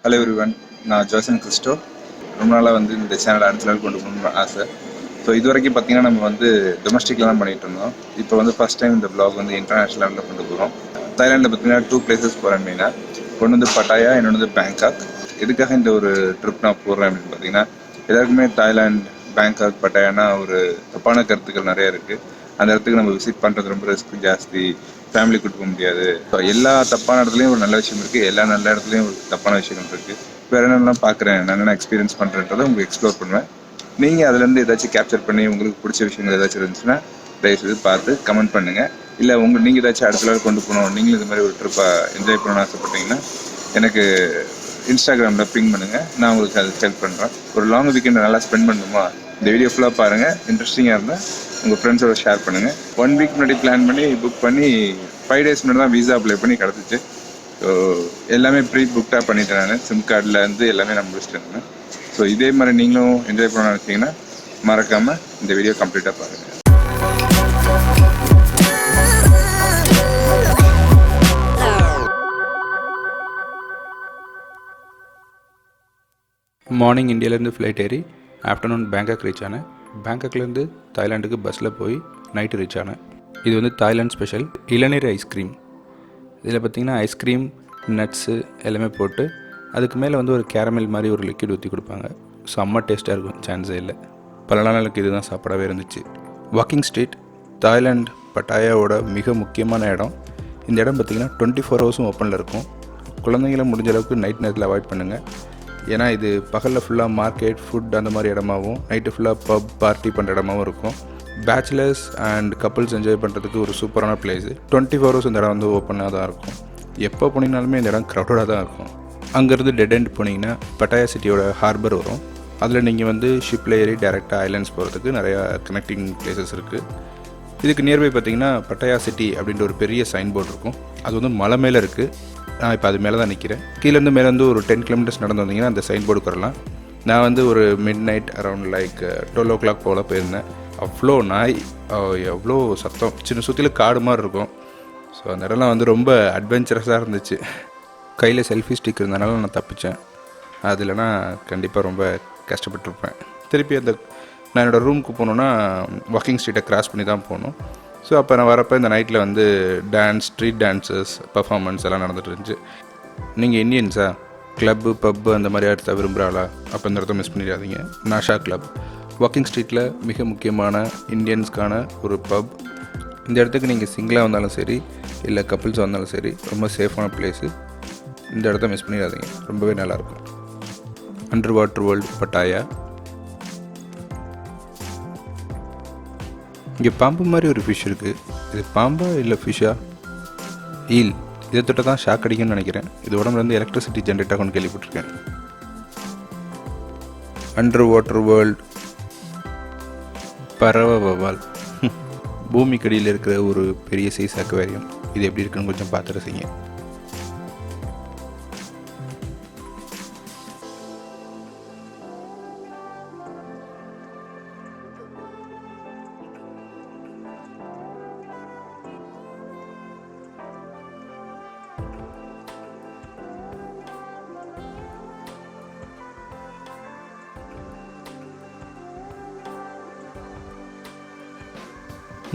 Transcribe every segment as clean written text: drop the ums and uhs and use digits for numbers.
Hello everyone, நான் ஜோசன் கிறிஸ்டோ. ரொம்ப நாளாக இந்த சேனலை அடுத்த லெவல் கொண்டு போகணும்னு ஆசை. ஸோ இது வரைக்கும் பார்த்தீங்கன்னா நம்ம டொமஸ்டிக்கில் தான் பண்ணிகிட்டு இருந்தோம். இப்போ ஃபஸ்ட் டைம் இந்த ப்ளாக் இன்டர்நேஷ்னல் லெவலில் கொண்டு போகிறோம். தாய்லாண்டில் பார்த்தீங்கன்னா 2 பிளேசஸ் போகிறேன் மெயினாக. ஒன்று பட்டாயா, இன்னொன்று பேங்காக். எதுக்காக இந்த ஒரு ட்ரிப் நான் போடுறேன் அப்படின்னு பார்த்தீங்கன்னா, எல்லாருக்குமே தாய்லாந்து, பேங்காக், பட்டாயானா ஒரு தப்பான கருத்துக்கள் நிறைய இருக்குது. அந்த இடத்துக்கு நம்ம விசிட் பண்ணுறது ரொம்ப ரிஸ்க் ஜாஸ்தி, ஃபேமிலி கூட்டு போக முடியாது. ஸோ எல்லா தப்பான இடத்துலையும் ஒரு நல்ல விஷயம் இருக்குது, எல்லா நல்ல இடத்துலையும் ஒரு தப்பான விஷயங்கள் இருக்குது. வேறு என்னெல்லாம் பார்க்குறேன், நான் என்ன எக்ஸ்பீரியன்ஸ் பண்ணுறேன்றதை உங்களுக்கு எக்ஸ்ப்ளோர் பண்ணுவேன். நீங்கள் அதுலேருந்து ஏதாச்சும் கேப்சர் பண்ணி உங்களுக்கு பிடிச்ச விஷயங்கள் ஏதாச்சும் இருந்துச்சுன்னா தயவுசெய்து பார்த்து கமெண்ட் பண்ணுங்கள். இல்லை நீங்கள் ஏதாச்சும் அடுத்த லெவல் கொண்டு போகணும், நீங்களும் இது மாதிரி ஒரு ட்ரிப்பை என்ஜாய் பண்ணணும்னு ஆசைப்பட்டீங்கன்னா எனக்கு இன்ஸ்டாகிராமில் பிங் பண்ணுங்கள், நான் உங்களுக்கு அதுக்கு ஹெல்ப் பண்ணுறேன். ஒரு லாங் வீக்கெண்டை நல்லா ஸ்பெண்ட் பண்ணணுமா, இந்த வீடியோ ஃபுல்லாக பாருங்கள். இன்ட்ரெஸ்டிங்காக இருந்தால் உங்கள் ஃப்ரெண்ட்ஸோட ஷேர் பண்ணுங்கள். 1 வீக் முன்னாடி பிளான் பண்ணி புக் பண்ணி 5 days முன்னாடி தான் வீசா அப்ளை பண்ணி கிடச்சிச்சு. ஸோ எல்லாமே ப்ரீ புக்டாக பண்ணிட்டேன். நான் சிம் கார்டில் எல்லாமே நான் முடிச்சிட்டேன். ஸோ இதே மாதிரி நீங்களும் என்ஜாய் பண்ண நினச்சிங்கன்னா மறக்காமல் இந்த வீடியோ கம்ப்ளீட்டாக பாருங்கள். மார்னிங் இந்தியாவிலேருந்து ஃப்ளைட் ஏறி ஆஃப்டர்நூன் பேங்காக் ரீச் ஆனேன். பேங்காக்லேருந்து தாய்லாண்டுக்கு பஸ்ஸில் போய் நைட்டு ரீச் ஆனேன். இது தாய்லாந்து ஸ்பெஷல் இளநீர் ஐஸ்கிரீம். இதில் பார்த்திங்கன்னா ஐஸ்கிரீம், நட்ஸு எல்லாமே போட்டு அதுக்கு மேலே ஒரு கேரமல் மாதிரி ஒரு லிக்விட் ஊற்றி கொடுப்பாங்க. செம்ம டேஸ்ட்டாக இருக்கும், சான்ஸே இல்லை. பல நாளுக்கு இதுதான் சாப்பிடவே இருந்துச்சு. வாக்கிங் ஸ்ட்ரீட் தாய்லாந்து பட்டாயாவோட மிக முக்கியமான இடம். இந்த இடம் பார்த்திங்கன்னா 24 ஹவர்ஸும் ஓப்பனில் இருக்கும். குழந்தைங்களை முடிஞ்ச அளவுக்கு நைட் நேரத்தில் அவாய்ட் பண்ணுங்கள். ஏன்னா இது பகலில் ஃபுல்லாக மார்க்கெட், ஃபுட் அந்த மாதிரி இடமாகவும், நைட்டு ஃபுல்லாக பப் பார்ட்டி பண்ணுற இடமாகவும் இருக்கும். பேச்சுலர்ஸ் அண்ட் கப்புள்ஸ் என்ஜாய் பண்ணுறதுக்கு ஒரு சூப்பரான பிளேஸு. 24 ஹவர்ஸ் இந்த இடம் ஓப்பனாக தான் இருக்கும். எப்போ போனீங்கனாலுமே இந்த இடம் க்ரௌடடாக தான் இருக்கும். அங்கேருந்து டெட் எண்ட் போனீங்கன்னா பட்டாயா சிட்டியோட ஹார்பர் வரும். அதில் நீங்கள் ஷிப்பில் ஏறி டேரெக்டாக ஐலாண்ட்ஸ் போகிறதுக்கு நிறையா கனெக்டிங் பிளேசஸ் இருக்குது. இதுக்கு நியர்பை பார்த்திங்கன்னா பட்டாயா சிட்டி அப்படின்ற ஒரு பெரிய சைன் போர்டு இருக்கும். அது மலை மேலே இருக்குது. நான் இப்போ அது மேலே தான் நிற்கிறேன். கீழேருந்து மேலேருந்து ஒரு 10 kilometers நடந்து வந்தீங்கன்னா அந்த சைன் போர்டுக்கு வரலாம். நான் ஒரு மிட் நைட் அரௌண்ட் 12 o'clock போல் போயிருந்தேன். அவ்வளோ நாய், எவ்வளோ சத்தம், சின்ன சுற்றிலும் காடு மாதிரி இருக்கும். ஸோ அந்த இடம்லாம் ரொம்ப அட்வென்ச்சரஸாக இருந்துச்சு. கையில் செல்ஃபி ஸ்டிக் இருந்தனால நான் தப்பித்தேன். அது இல்லைனா கண்டிப்பாக ரொம்ப கஷ்டப்பட்டுருப்பேன். திருப்பி நான் என்னோடய ரூமுக்கு போகணுன்னா வாக்கிங் ஸ்ட்ரீட்டை கிராஸ் பண்ணி தான் போகணும். ஸோ அப்போ நான் வரப்போ இந்த நைட்டில் டான்ஸ், ஸ்ட்ரீட் டான்ஸஸ், பர்ஃபார்மன்ஸ் எல்லாம் நடந்துகிட்டு இருந்துச்சு. நீங்கள் இந்தியன்ஸா? கிளப்பு, பப்பு அந்த மாதிரி இடத்த விரும்புகிறாளா? அப்போ இந்த இடத்த மிஸ் பண்ணிடாதீங்க. நாஷா கிளப் வாக்கிங் ஸ்ட்ரீட்டில் மிக முக்கியமான இந்தியன்ஸ்க்கான ஒரு பப். இந்த இடத்துக்கு நீங்கள் சிங்கிளாக வந்தாலும் சரி, இல்லை கப்புள்ஸ் வந்தாலும் சரி, ரொம்ப சேஃபான பிளேஸு. இந்த இடத்த மிஸ் பண்ணிடாதீங்க, ரொம்பவே நல்லாயிருக்கும். Under water world பட்டாயா. இங்கே பாம்பு மாதிரி ஒரு ஃபிஷ் இருக்குது. இது பாம்பா இல்லை ஃபிஷ்ஷா? ஈல். இதை தொட்ட தான் ஷாக் அடிக்கும்னு நினைக்கிறேன். இது உடம்புலேருந்து எலக்ட்ரிசிட்டி ஜென்ரேட் ஆகும்னு கேள்விப்பட்டிருக்கேன். அண்டர் வாட்டர் வேர்ல்டு பறவை வவால். பூமிக்கடியில் இருக்கிற ஒரு பெரிய சைஸ் அக்வேரியம். இது எப்படி இருக்குன்னு கொஞ்சம் பார்த்து ரசிங்க.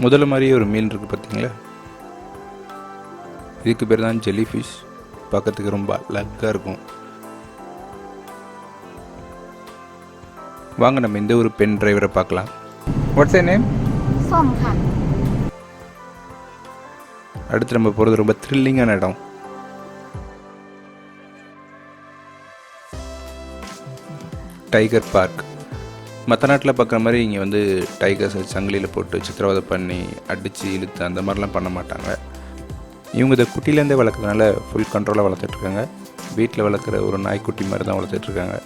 முதல்ல மாதிரியே ஒரு மீன் இருக்குது பார்த்தீங்களா? இதுக்கு பேர் தான் ஜெல்லி ஃபிஷ். பார்க்கறதுக்கு ரொம்ப அழகாக இருக்கும். வாங்க நம்ம இந்த ஒரு பென் டிரைவரை பார்க்கலாம். What's your name? சோம்கா. அடுத்து நம்ம போகிறது ரொம்ப த்ரில்லிங்கான இடம். Tiger park. மற்ற நாட்டில் பார்க்குற மாதிரி இங்கே டைகர்ஸை சங்கிலியில் போட்டு சித்திரவதை பண்ணி அடித்து இழுத்து அந்த மாதிரிலாம் பண்ண மாட்டாங்க. இவங்க இதை குட்டிலேருந்தே வளர்க்குறதுனால ஃபுல் கண்ட்ரோலாக வளர்த்துட்ருக்காங்க. வீட்டில் வளர்க்குற ஒரு நாய்க்குட்டி மாதிரி தான் வளர்த்துட்ருக்காங்க.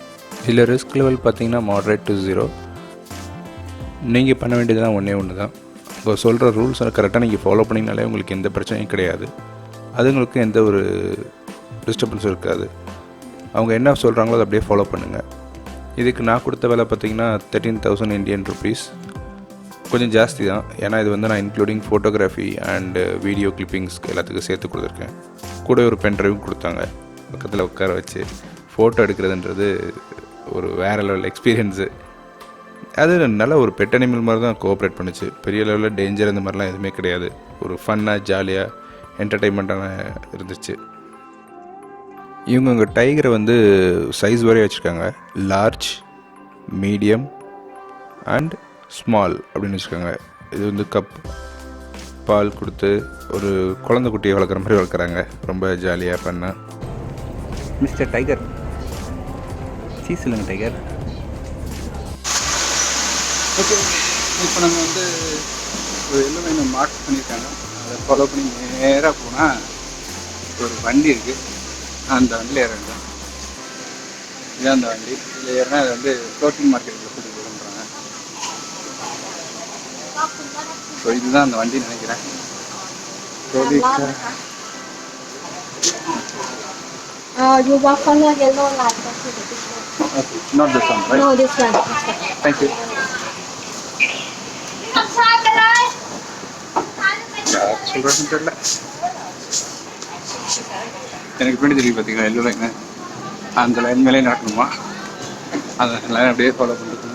இதில் ரிஸ்க் லெவல் பார்த்திங்கன்னா மாட்ரேட் டு 0. நீங்கள் பண்ண வேண்டியதுலாம் ஒன்று தான். இப்போ சொல்கிற ரூல்ஸை கரெக்டாக நீங்கள் ஃபாலோ பண்ணிங்கனாலே உங்களுக்கு எந்த பிரச்சனையும் கிடையாது. அதுங்களுக்கு எந்த ஒரு டிஸ்டர்பன்ஸும் இருக்காது. அவங்க என்ன சொல்கிறாங்களோ அதை அப்படியே ஃபாலோ பண்ணுங்கள். இதுக்கு நான் கொடுத்த விலை பார்த்திங்கன்னா 13,000 Indian rupees. கொஞ்சம் ஜாஸ்தி தான். ஏன்னா இது நான் including photography and video clippings எல்லாத்துக்கும் சேர்த்து கொடுத்துருக்கேன். கூட ஒரு பென் ட்ரைவும் கொடுத்தாங்க, பக்கத்தில் உட்கார வச்சு ஃபோட்டோ எடுக்கிறதுன்றது ஒரு வேறு லெவல் எக்ஸ்பீரியன்ஸு. அது நல்ல ஒரு பெட் அனிமல் மாதிரி தான் கோஆப்ரேட் பண்ணுச்சு. பெரிய லெவலில் டேஞ்சர் இந்த மாதிரிலாம் எதுவுமே கிடையாது. ஒரு ஃபன்னாக ஜாலியாக என்டர்டெயின்மெண்ட்டான இருந்துச்சு. இவங்க இங்கே டைகரை வந்து சைஸ் வரைய வச்சுருக்காங்க. லார்ஜ், மீடியம் அண்ட் ஸ்மால் அப்படின்னு வச்சுருக்காங்க. இது வந்து கப் பால் கொடுத்து ஒரு குழந்தை குட்டியை வளர்க்குற மாதிரி வளர்க்குறாங்க. ரொம்ப ஜாலியாக பண்ண. மிஸ்டர் டைகர், சீஸ் இல்லைங்க டைகர். ஓகே, இப்போ நம்ம வந்து ஒரு எல்லோ மார்க் பண்ணியிருக்காங்க. அதை ஃபாலோ பண்ணி நேராக போனால் ஒரு வண்டி இருக்குது. அந்த வண்டியில் ஏற வேண்டாம். இதுதான் அந்த வண்டி. இதில் ஏறினா அது வந்து ஃப்ளோட்டிங் மார்க்கெட்டில் கூட்டிகிட்டு போகிறோன்றாங்க. ஸோ இதுதான் அந்த வண்டின்னு நினைக்கிறேன். You walk on the yellow line. That's the big one. Okay, not this one, right? No, this one. Thank you. சொல்கிறேன்னு தெரியல. எனக்கு பின்னாடி தெரியும் பார்த்தீங்களா எல்லோ லைனு. அந்த லைன் மேலே நடக்கணுமா? அந்த லைன் அப்படியே ஃபாலோ பண்ணிட்டு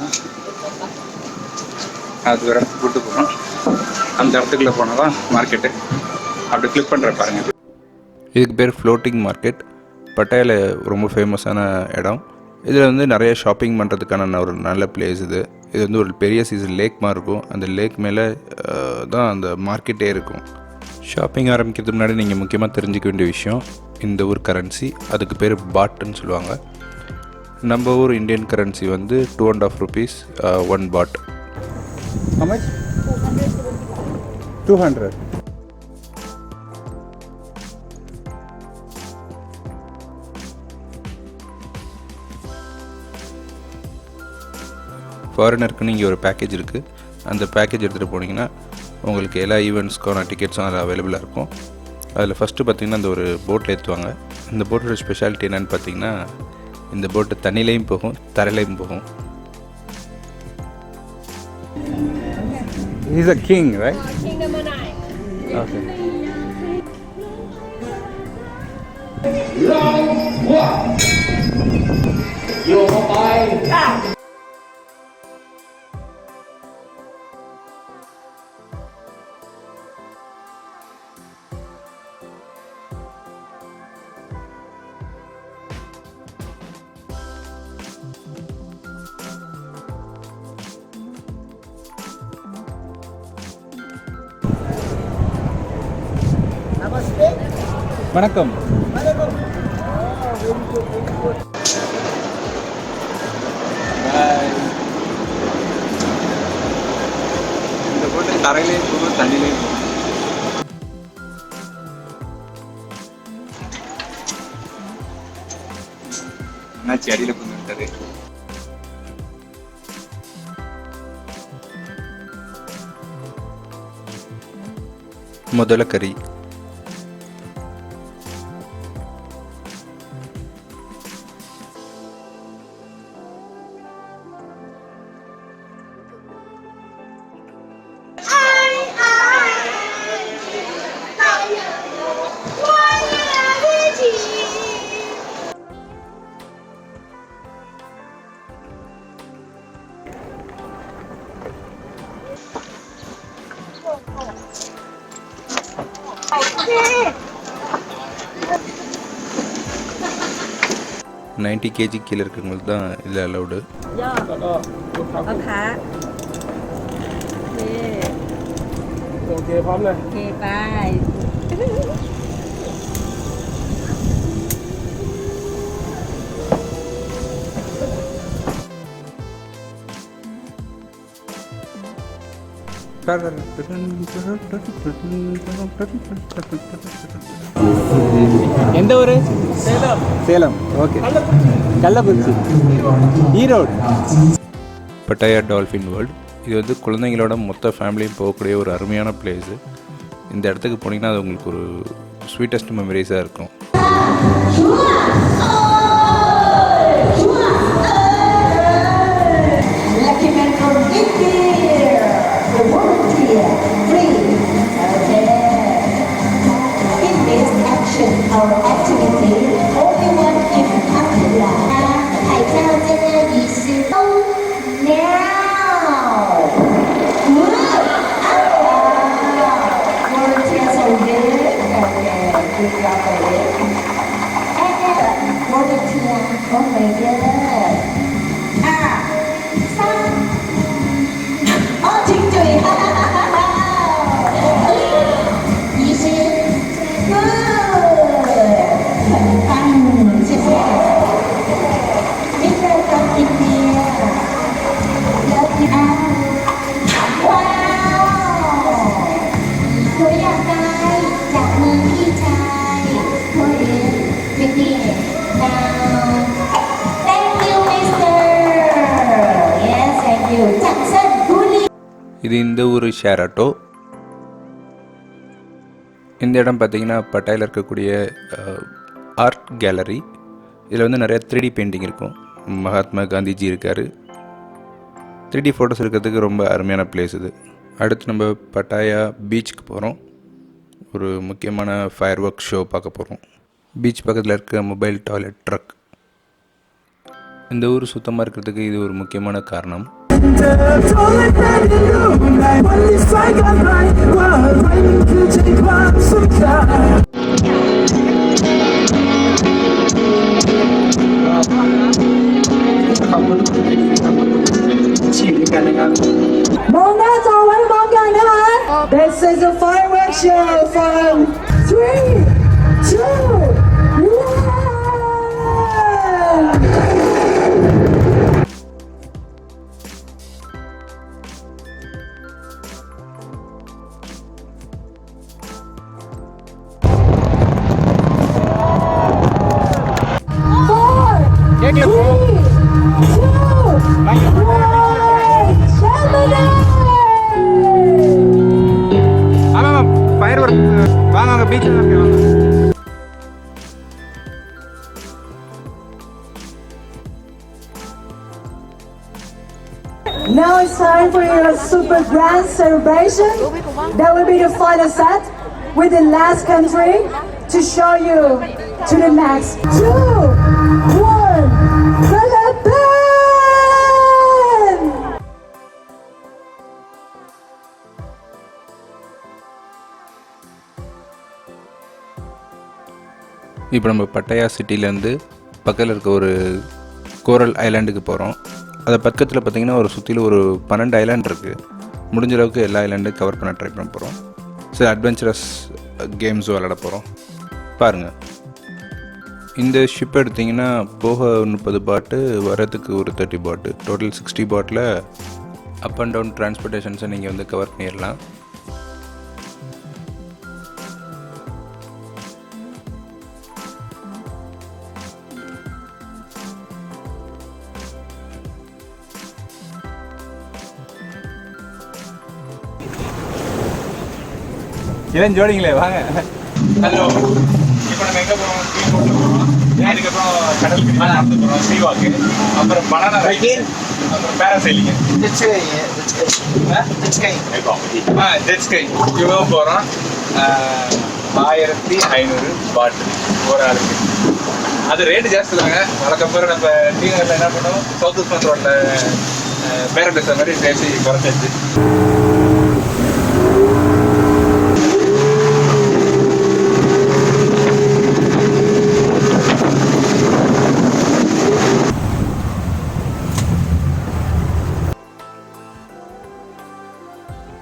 அது ஒரு இடத்துக்கு கூப்பிட்டு போகணும். அந்த இடத்துக்குள்ளே போனால் தான் மார்க்கெட்டு. அப்படி கிளிக் பண்ணுற பாருங்கள். இதுக்கு பேர் ஃப்ளோட்டிங் மார்க்கெட். பட்டாயாவில் ரொம்ப ஃபேமஸான இடம். இதில் வந்து நிறைய ஷாப்பிங் பண்ணுறதுக்கான ஒரு நல்ல பிளேஸ் இது. இது வந்து ஒரு பெரிய சீசன் லேக் மாதிரி இருக்கும். அந்த லேக் மேலே தான் அந்த மார்க்கெட்டே இருக்கும். ஷாப்பிங் ஆரம்பிக்கிறதுக்கு முன்னாடி நீங்கள் முக்கியமாக தெரிஞ்சிக்க வேண்டிய விஷயம், இந்த ஊர் கரன்சி அதுக்கு பேர் பாட்டுன்னு சொல்லுவாங்க. நம்ம ஊர் இந்தியன் கரன்சி வந்து 2.5 rupees 1 baht. How much? 200. ஃபாரினருக்குன்னு இங்கே ஒரு பேக்கேஜ் இருக்குது. அந்த பேக்கேஜ் எடுத்துகிட்டு போனீங்கன்னா உங்களுக்கு எல்லா ஈவெண்ட்ஸ்க்கான டிக்கெட்ஸும் அதில் அவைலபிளாக இருக்கும். அதில் ஃபஸ்ட்டு பார்த்திங்கன்னா அந்த ஒரு போட்டில் ஏற்றுவாங்க. இந்த போட்டோட ஸ்பெஷாலிட்டி என்னென்னு பார்த்தீங்கன்னா, இந்த போட்டு தண்ணிலையும் போகும், தரையிலையும் போகும். He's a king, right? King number 9. Okay. வணக்கம். இந்த போட்டு தரையிலையும் போகும், தண்ணிலையும் போகும். என்னாச்சு அடியில் கொண்டுட்டாரு. முதல்ல கறி, Okay. 90 kg கீழே இருக்கிறவங்களுக்கு தான் இதில் அலௌடு.โอเคพร้อมเลยโอเคไป எந்த ஊர்? Salem. Salem, okay. Kallakurichi, Erode. பட்டாயா dolphin world. இது வந்து குழந்தைங்களோட மொத்த ஃபேமிலியும் போகக்கூடிய ஒரு அருமையான பிளேஸு. இந்த இடத்துக்கு போனீங்கன்னா அது உங்களுக்கு ஒரு ஸ்வீட்டஸ்ட் மெமரிஸாக இருக்கும். Our activity, only one can capture Oh my god. 2、3。哦，停嘴，哈哈哈哈哈。医师 ，good， 很棒，谢谢。Mr. from India， love you all。ว้าวหนูอยากได้จากมือพี่ชายคนอื่นเด็กๆ now thank you Mr. yes thank you จากเส้นบุรี இது இந்த ஊர் ஷேர் ஆட்டோ. இந்த இடம் பார்த்திங்கன்னா பட்டாயில் இருக்கக்கூடிய ஆர்ட் கேலரி. இதில் வந்து நிறைய 3D பெயிண்டிங் இருக்கும். மகாத்மா காந்திஜி இருக்கார். 3D ஃபோட்டோஸ் இருக்கிறதுக்கு ரொம்ப அருமையான பிளேஸ் இது. அடுத்து நம்ம பட்டாயா பீச்சுக்கு போகிறோம். ஒரு முக்கியமான ஃபயர் ஒர்க் ஷோ பார்க்க போகிறோம். பீச் பக்கத்தில் இருக்க மொபைல் டாய்லெட் ட்ரக். இந்த ஊர் சுத்தமாக இருக்கிறதுக்கு இது ஒரு முக்கியமான காரணம். This is a fireworks show from 3, 2, 1. ஆமாம் ஃபயர் ஒர்க் வாங்க வாங்க பீச்சில் வாங்க. Now it's time for your super grand celebration. That will be the final set with the last country to show you to the max. 2, 1, Philippines! இப்போ நம்ம பட்டாயா சிட்டிலேருந்து பக்கத்தில் இருக்க ஒரு கோரல் ஐலாண்டுக்கு போகிறோம். அது பக்கத்தில் பார்த்திங்கன்னா ஒரு சுற்றிலும் ஒரு 12 ஐலாண்ட் இருக்குது. முடிஞ்ச அளவுக்கு எல்லா ஐலாண்டும் கவர் பண்ண ட்ரை பண்ண போகிறோம். சில அட்வென்ச்சரஸ் கேம்ஸும் விளையாட போகிறோம். பாருங்கள், இந்த ஷிப் எடுத்திங்கன்னா போக 30 பாட்டு, வரதுக்கு ஒரு 30 பாட்டு, டோட்டல் 60 பாட்டில் அப் அண்ட் டவுன் டிரான்ஸ்போர்ட்டேஷன்ஸை நீங்கள் வந்து கவர் பண்ணிடலாம். இளம் ஜோடிங்களே வாங்க. ஹலோ, இப்போ நம்ம எங்கே போகிறோம்? ஸ்ரீ போட்டு போகிறோம். அதுக்கப்புறம் கடலுக்கு நடந்து போகிறோம், ஸ்ரீவாக்கு. அப்புறம் பனானா ரைட், அப்புறம் பேராசைலிங்க, ஜெட்ஸ்கை இவ்வளோ போகிறோம். 1500 பாட்டு ஒரு ஆளுக்கு. அது ரேட்டு ஜாஸ்தி தாங்க. வழக்கப்புறம் நம்ம டீனரில் என்ன பண்ணோம், சவுத் உஸ்மான் ரோட்டில் பேரபிளேஸ் மாதிரி பேசி குறைச்சாச்சு.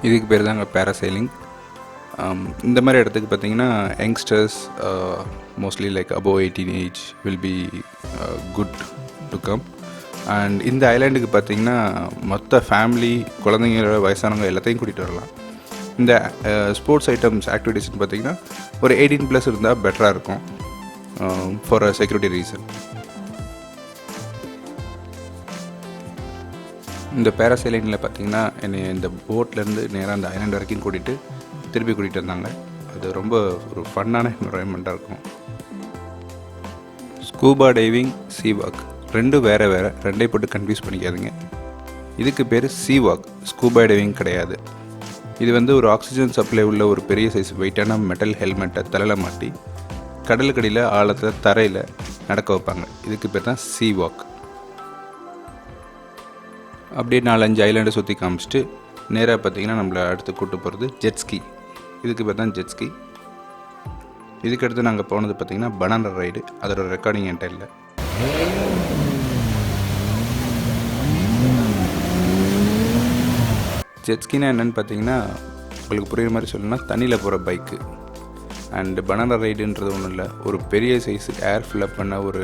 இதுக்கு பேர் தாங்க பேராசைலிங். இந்த மாதிரி இடத்துக்கு பார்த்திங்கன்னா youngsters mostly like above 18 age will be good to come. And இந்த ஐலாண்டுக்கு பார்த்திங்கன்னா மொத்த ஃபேமிலி, குழந்தைங்களோட, வயசானவங்க எல்லாத்தையும் கூட்டிகிட்டு வரலாம். இந்த ஸ்போர்ட்ஸ் ஐட்டம்ஸ் ஆக்டிவிட்டீஸ்னு பார்த்திங்கன்னா ஒரு 18+ இருந்தால் பெட்டராக இருக்கும் ஃபார் அ செக்யூரிட்டி ரீசன். இந்த பேராசைலிங்கில் பார்த்திங்கன்னா என்னை இந்த போட்லேருந்து நேராக அந்த ஐலாண்ட் வரைக்கும் திருப்பி கூட்டிகிட்டு வந்தாங்க. அது ரொம்ப ஒரு ஃபன்னான என்வரான்மெண்ட்டாக இருக்கும். ஸ்கூபா டைவிங், சீ வாக் ரெண்டும் வேறு வேறு, ரெண்டே போட்டு கன்ஃபியூஸ் பண்ணிக்காதீங்க. இதுக்கு பேர் சீ வாக், ஸ்கூபா டைவிங் கிடையாது. இது வந்து ஒரு ஆக்சிஜன் சப்ளை உள்ள ஒரு பெரிய சைஸ் வெயிட்டான மெட்டல் ஹெல்மெட்டை தலையில் மாட்டி கடலுக்கடியில் ஆழத்தில் தரையில் நடக்க வைப்பாங்க. இதுக்கு பேர் தான் சீ வாக். அப்படியே 4-5 ஐலாண்டை சுற்றி காமிச்சிட்டு நேராக பார்த்திங்கன்னா நம்மளை அடுத்து கூப்பிட்டு போகிறது ஜெட்ஸ்கி. இதுக்கு பேர் தான் ஜெட்ஸ்கி. இதுக்கடுத்து நாங்கள் போனது பார்த்திங்கன்னா பனானா ரைடு. அதோட ரெக்கார்டிங் என்கிட்ட இல்லை. ஜெட்ஸ்கினா என்னென்னு பார்த்தீங்கன்னா, உங்களுக்கு புரியுற மாதிரி சொல்லணும்னா தண்ணியில் போகிற பைக்கு. அண்டு பனானா ரைடுன்றது ஒன்றும் இல்லை, ஒரு பெரிய சைஸு ஏர் ஃபில்லப் பண்ண ஒரு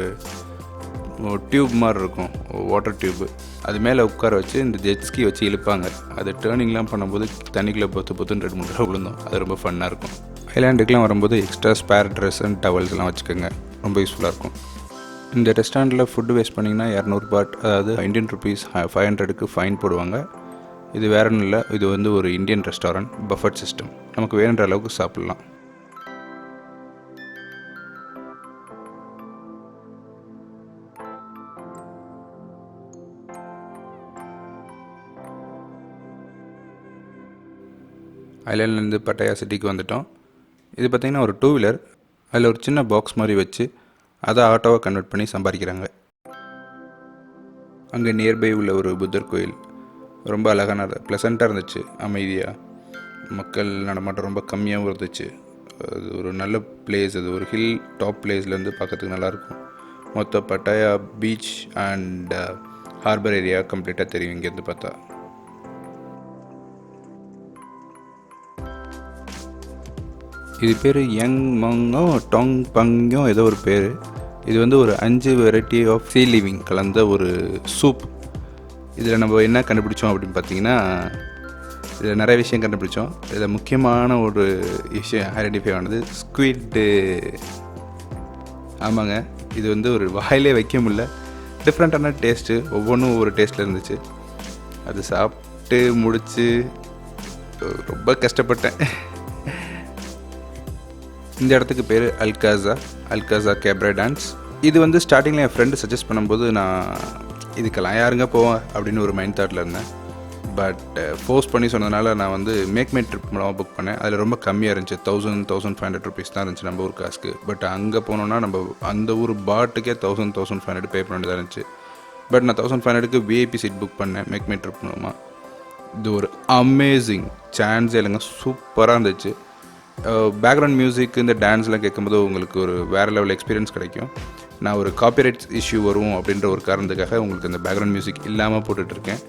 டியூப் மாதிரி இருக்கும், வாட்டர் டியூப்பு. அது மேலே உட்கார வச்சு இந்த ஜெட்ஸ்கி வச்சு இழுப்பாங்க. அது டேர்னிங்லாம் பண்ணும்போது தண்ணிக்குள்ளே பொத்துன்னு 2-3 தடவை விழுந்தோம். அது ரொம்ப ஃபன்னாக இருக்கும். ஐலாண்டுக்கெலாம் வரும்போது எக்ஸ்ட்ரா ஸ்பேர் ட்ரெஸ் அண்ட் டவல்ஸ்லாம் வச்சுக்கோங்க, ரொம்ப யூஸ்ஃபுல்லாக இருக்கும். இந்த ரெஸ்டாரண்ட்டில் ஃபுட்டு வேஸ்ட் பண்ணிங்கன்னா 200 பாட், அதாவது இந்தியன் ருபீஸ் 500க்கு ஃபைன் போடுவாங்க. இது வேற ஒன்றும் இல்லை, இது வந்து ஒரு இந்தியன் ரெஸ்டாரண்ட், பஃபட் சிஸ்டம். நமக்கு வேணுன்ற அளவுக்கு சாப்பிட்லாம். ஐலாண்ட்லேருந்து பட்டாயா சிட்டிக்கு வந்துட்டோம். இது பார்த்திங்கன்னா ஒரு 2 வீலர், அதில் ஒரு சின்ன பாக்ஸ் மாதிரி வச்சு அதை ஆட்டோவை கன்வெர்ட் பண்ணி சம்பாதிக்கிறாங்க. அங்கே நியர்பை உள்ள ஒரு புத்தர் கோயில் ரொம்ப அழகான ப்ளசண்ட்டாக இருந்துச்சு, அமைதியாக. மக்கள் நடமாட்டம் ரொம்ப கம்மியாகவும் இருந்துச்சு. அது ஒரு நல்ல பிளேஸ், அது ஒரு ஹில் டாப் பிளேஸ்லேருந்து பார்க்கறதுக்கு நல்லாயிருக்கும். மொத்த Pattaya beach and harbour area கம்ப்ளீட்டாக தெரியும் இங்கேருந்து பார்த்தா. இது பேர் யங் மங்கோ டொங் பங்கோ ஏதோ ஒரு பேர். இது வந்து ஒரு 5 வெரைட்டி ஆஃப் சீ லிவிங் கலந்த ஒரு சூப். இதில் நம்ம என்ன கண்டுபிடிச்சோம் அப்படின்னு பார்த்தீங்கன்னா, இதில் நிறைய விஷயம் கண்டுபிடிச்சோம். இதில் முக்கியமான ஒரு விஷயம் ஐடென்டிஃபை ஆனது ஸ்குவிட்டு. ஆமாங்க, இது வந்து ஒரு வாயிலே வைக்க முடியல, டிஃப்ரெண்ட்டான டேஸ்ட்டு, ஒவ்வொன்றும் ஒவ்வொரு டேஸ்ட்டில் இருந்துச்சு. அது சாப்பிட்டு முடித்து ரொம்ப கஷ்டப்பட்டேன். இந்த இடத்துக்கு பேர் அல்காசா கேப்ரே டான்ஸ். இது வந்து ஸ்டார்டிங்கில் என் ஃப்ரெண்டு சஜஸ்ட் பண்ணும்போது நான் இதுக்கெல்லாம் யாருங்க போவேன் அப்படின்னு ஒரு மைண்ட் தாட்டில் இருந்தேன். பட் ஃபோர்ஸ் பண்ணி சொன்னதுனால நான் வந்து மேக் மை ட்ரிப் மூலமாக புக் பண்ணேன். அதில் ரொம்ப கம்மியாக இருந்துச்சு, 1500 ருபீஸ் தான் இருந்துச்சு நம்ம ஊர் காசுக்கு. பட் அங்கே போனோன்னா நம்ம அந்த ஊர் பாட்டுக்கே 1500 பே பண்ண வேண்டியதாக இருந்துச்சு. பட் நான் 1500க்கு விஐபி சீட் புக் பண்ணேன் மேக் மை ட்ரிப் மூலமாக. இது ஒரு அமேசிங் சான்ஸே இல்லைங்க, சூப்பராக இருந்துச்சு. பேக்ரவுண்ட் மியூசிக், இந்த டான்ஸ்லாம் கேட்கும்போது உங்களுக்கு ஒரு வேறு லெவல் எக்ஸ்பீரியன்ஸ் கிடைக்கும். நான் ஒரு காப்பிரைட்ஸ் இஷ்யூ வரும் அப்படின்ற ஒரு காரணத்துக்காக உங்களுக்கு இந்த பேக்ரவுண்ட் மியூசிக் இல்லாமல் போட்டுட்ருக்கேன்.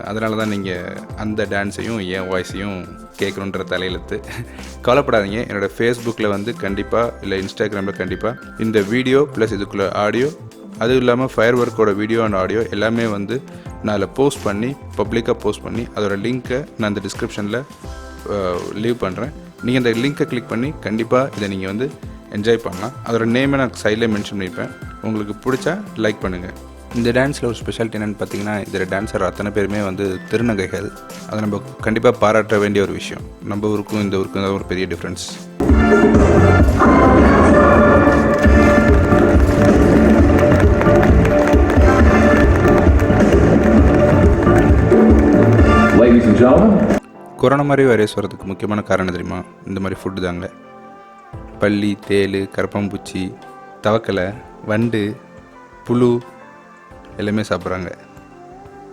அதனால தான் நீங்கள் அந்த டான்ஸையும் என் வாய்ஸையும் கேட்கணுன்ற தலையெழுத்து. கவலைப்படாதீங்க, என்னோடய ஃபேஸ்புக்கில் வந்து கண்டிப்பாக, இல்லை இன்ஸ்டாகிராமில் கண்டிப்பாக இந்த வீடியோ ப்ளஸ் இதுக்குள்ளே ஆடியோ, அதுவும் இல்லாமல் ஃபயர் ஒர்க்கோட வீடியோ அண்ட் ஆடியோ எல்லாமே வந்து நான் அதில் போஸ்ட் பண்ணி பப்ளிக்காக போஸ்ட் பண்ணி அதோடய லிங்க்கை நான் இந்த டிஸ்கிரிப்ஷனில் லீவ் பண்ணுறேன். நீங்கள் இந்த லிங்க்கை கிளிக் பண்ணி கண்டிப்பாக இதை நீங்கள் வந்து என்ஜாய் பண்ணலாம். அதோட நேமை நான் சைடில் மென்ஷன் பண்ணியிருப்பேன். உங்களுக்கு பிடிச்சா லைக் பண்ணுங்கள். இந்த டான்ஸில் ஒரு ஸ்பெஷாலிட்டி என்னென்னு பார்த்தீங்கன்னா, இதில் டான்ஸர் அத்தனை பேருமே வந்து திருநங்கைகள். அதை நம்ம கண்டிப்பாக பாராட்ட வேண்டிய ஒரு விஷயம். நம்ம ஊருக்கும் இந்த ஊருக்கும் தான் ஒரு பெரிய டிஃப்ரென்ஸ். கொரோனா மாதிரி வைரஸ் வரதுக்கு முக்கியமான காரணம் தெரியுமா? இந்த மாதிரி ஃபுட்டு தாங்க. பல்லி, தேள், கரப்பாம்பூச்சி, தவக்கலை, வண்டு, புழு எல்லாமே சாப்பிட்றாங்க.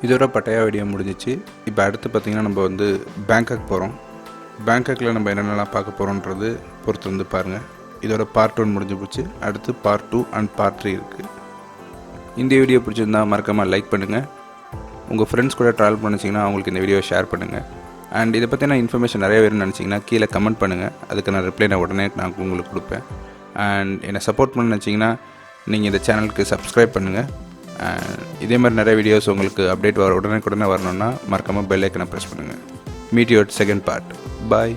இதோட பட்டாயா வீடியோ முடிஞ்சிச்சு. இப்போ அடுத்து பார்த்திங்கன்னா நம்ம வந்து பேங்காக் போகிறோம். பேங்காக்கில் நம்ம என்னென்னலாம் பார்க்க போகிறோன்றது பொறுத்து வந்து பாருங்கள். இதோட பார்ட் 1 முடிஞ்சு போச்சு. அடுத்து பார்ட் 2 அண்ட் பார்ட் 3 இருக்குது. இந்த வீடியோ பிடிச்சிருந்தால் மறக்காமல் லைக் பண்ணுங்கள். உங்கள் ஃப்ரெண்ட்ஸ் கூட ட்ராவல் பண்ணிச்சிங்கன்னா அவங்களுக்கு இந்த வீடியோவை ஷேர் பண்ணுங்கள். அண்ட் இதை பற்றின இன்ஃபர்மேஷன் நிறைய வேணும்னு நினச்சிங்கன்னா கீழே கமெண்ட் பண்ணுங்கள். அதுக்கு நான் ரிப்ளை உடனே நான் உங்களுக்கு கொடுப்பேன். அண்ட் என்னை சப்போர்ட் பண்ண நினச்சிங்கன்னா நீங்கள் இந்த சேனலுக்கு சப்ஸ்கிரைப் பண்ணுங்கள். இதே மாதிரி நிறைய வீடியோஸ் உங்களுக்கு அப்டேட் உடனே வரணுன்னா மறக்காமல் பெல் ஐக்கனை ப்ரெஸ் பண்ணுங்கள். Meet you at second part. Bye.